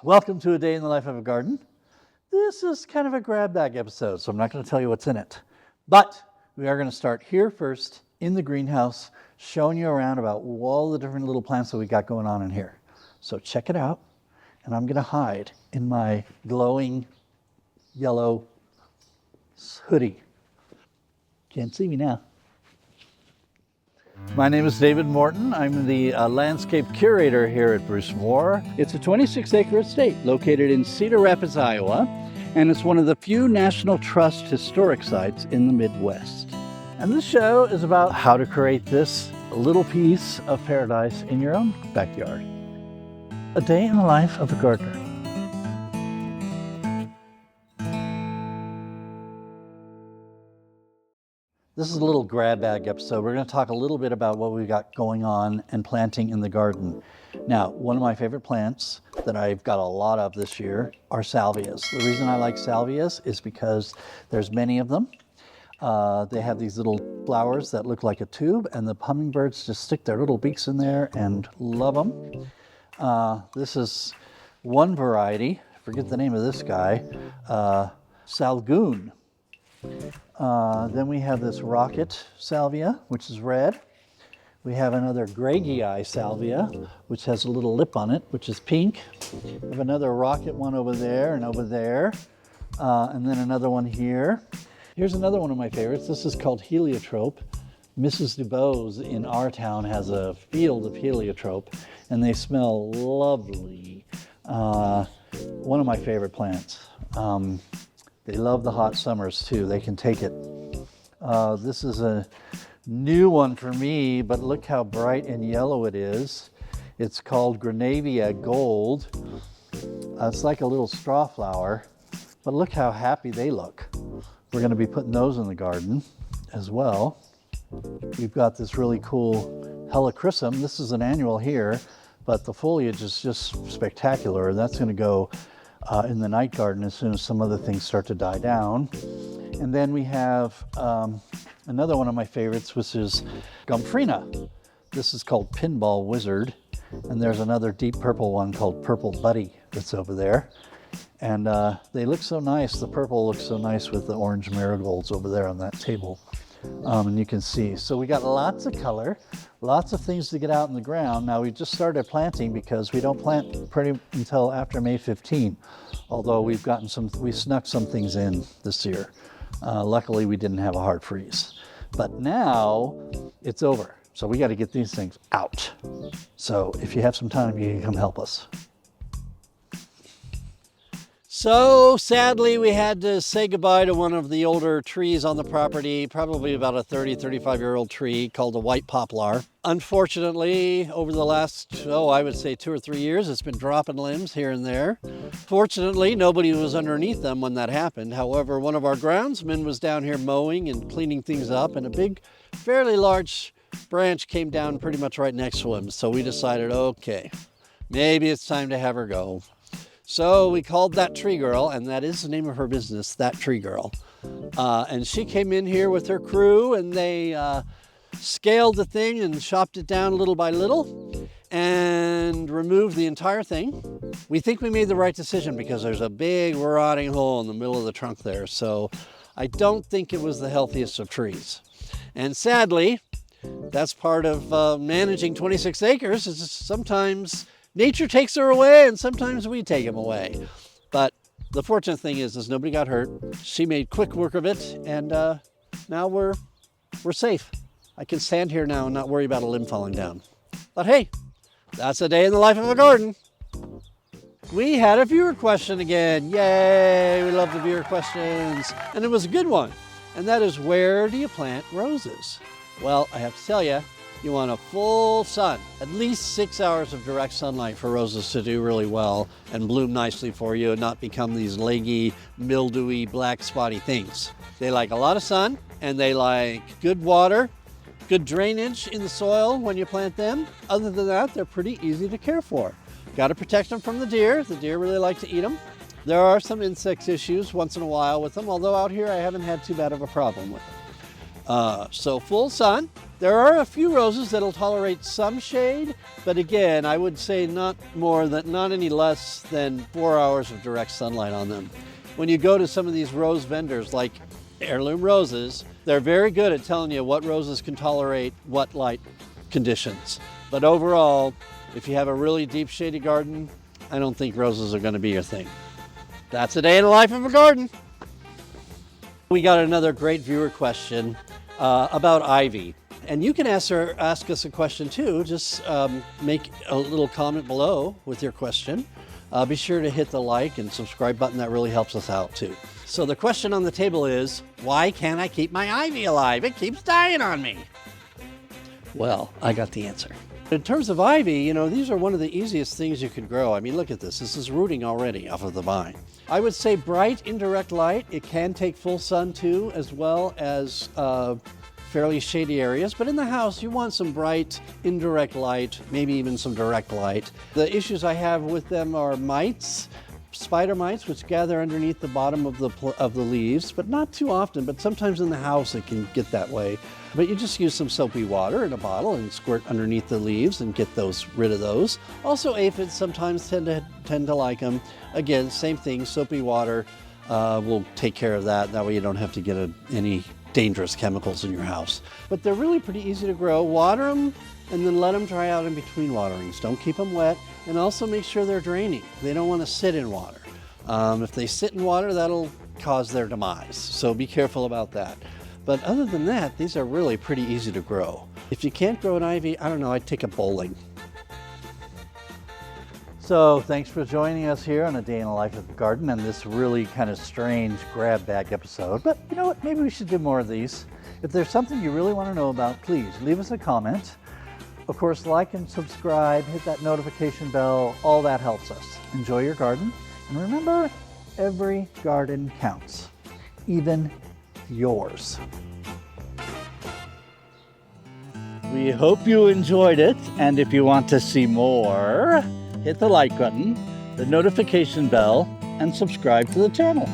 Welcome to A Day in the Life of a Garden. This is kind of a grab bag episode, so I'm not going to tell you what's in it. But we are going to start here first in the greenhouse, showing you around about all the different little plants that we got going on in here. So check it out, and I'm going to hide in my glowing yellow hoodie. Can't see me now. My name is David Morton. I'm the Landscape Curator here at Brucemore. It's a 26-acre estate located in Cedar Rapids, Iowa, and it's one of the few National Trust historic sites in the Midwest. And this show is about how to create this little piece of paradise in your own backyard. A day in the life of a gardener. This is a little grab bag episode. We're going to talk a little bit about what we've got going on and planting in the garden. Now, one of my favorite plants that I've got a lot of this year are salvias. The reason I like salvias is because there's many of them. They have these little flowers that look like a tube, and the hummingbirds just stick their little beaks in there and love them. This is one variety, I forget the name of this guy, Salgoon. Then we have this rocket salvia, which is red. We have another Granvia salvia, which has a little lip on it, which is pink. We have another rocket one over there and over there, and then another one here. Here's another one of my favorites. This is called Heliotrope. Mrs. DuBose in our town has a field of heliotrope, and they smell lovely. One of my favorite plants. They love the hot summers too. They can take it. This is a new one for me, but look how bright and yellow it is. It's called Granvia Gold. It's like a little strawflower, but look how happy they look. We're going to be putting those in the garden as well. We've got this really cool Helichrysum. This is an annual here, but the foliage is just spectacular. That's going to go in the night garden as soon as some other things start to die down. And then we have another one of my favorites, which is Gomphrena. This is called Pinball Wizard. And there's another deep purple one called Purple Buddy that's over there. And they look so nice. The purple looks so nice with the orange marigolds over there on that table. And you can see. So we got lots of color, lots of things to get out in the ground. Now we just started planting because we don't plant pretty until after May 15. Although we snuck some things in this year. Luckily we didn't have a hard freeze. But now it's over. So we got to get these things out. So if you have some time, you can come help us. So sadly, we had to say goodbye to one of the older trees on the property, probably about a 35-year-old tree called the White Poplar. Unfortunately, over the last, I would say 2 or 3 years, it's been dropping limbs here and there. Fortunately, nobody was underneath them when that happened. However, one of our groundsmen was down here mowing and cleaning things up, and a big, fairly large branch came down pretty much right next to him. So we decided, okay, maybe it's time to have her go. So we called that tree girl, and that is the name of her business, That Tree Girl. And she came in here with her crew, and they scaled the thing and chopped it down little by little and removed the entire thing. We think we made the right decision because there's a big rotting hole in the middle of the trunk there. So I don't think it was the healthiest of trees. And sadly, that's part of managing 26 acres is sometimes nature takes her away, and sometimes we take them away. But the fortunate thing is nobody got hurt. She made quick work of it, and now we're safe. I can stand here now and not worry about a limb falling down. But hey, that's a day in the life of a garden. We had a viewer question again. Yay, we love the viewer questions. And it was a good one. And that is, where do you plant roses? Well, I have to tell you, you want a full sun, at least 6 hours of direct sunlight for roses to do really well and bloom nicely for you and not become these leggy, mildewy, black spotty things. They like a lot of sun, and they like good water, good drainage in the soil when you plant them. Other than that, they're pretty easy to care for. Got to protect them from the deer. The deer really like to eat them. There are some insect issues once in a while with them, although out here I haven't had too bad of a problem with them. So full sun, There are a few roses that'll tolerate some shade, but again, I would say not any less than 4 hours of direct sunlight on them. When you go to some of these rose vendors like Heirloom Roses, they're very good at telling you what roses can tolerate what light conditions. But overall, if you have a really deep shady garden, I don't think roses are going to be your thing. That's a day in the life of a garden. We got another great viewer question about ivy. And you can ask us a question too. Just make a little comment below with your question. Be sure to hit the like and subscribe button. That really helps us out too. So the question on the table is, why can't I keep my ivy alive? It keeps dying on me. Well, I got the answer. In terms of ivy, you know, these are one of the easiest things you can grow. I mean, look at this. This is rooting already off of the vine. I would say bright indirect light. It can take full sun too, as well as fairly shady areas, but in the house you want some bright indirect light, maybe even some direct light. The issues I have with them are mites, spider mites, which gather underneath the bottom of the leaves, but not too often, but sometimes in the house it can get that way. But you just use some soapy water in a bottle and squirt underneath the leaves and get rid of those. Also aphids sometimes tend to like them. Again, same thing, soapy water will take care of that. That way you don't have to get any dangerous chemicals in your house. But they're really pretty easy to grow. Water them and then let them dry out in between waterings. Don't keep them wet, and also make sure they're draining. They don't want to sit in water. If they sit in water, that'll cause their demise. So be careful about that. But other than that, these are really pretty easy to grow. If you can't grow an ivy, I don't know, I'd take a bowling. So thanks for joining us here on A Day in the Life of the Garden and this really kind of strange grab bag episode. But you know what, maybe we should do more of these. If there's something you really want to know about, please leave us a comment. Of course, like and subscribe, hit that notification bell, all that helps us. Enjoy your garden, and remember, every garden counts, even yours. We hope you enjoyed it, and if you want to see more, hit the like button, the notification bell, and subscribe to the channel.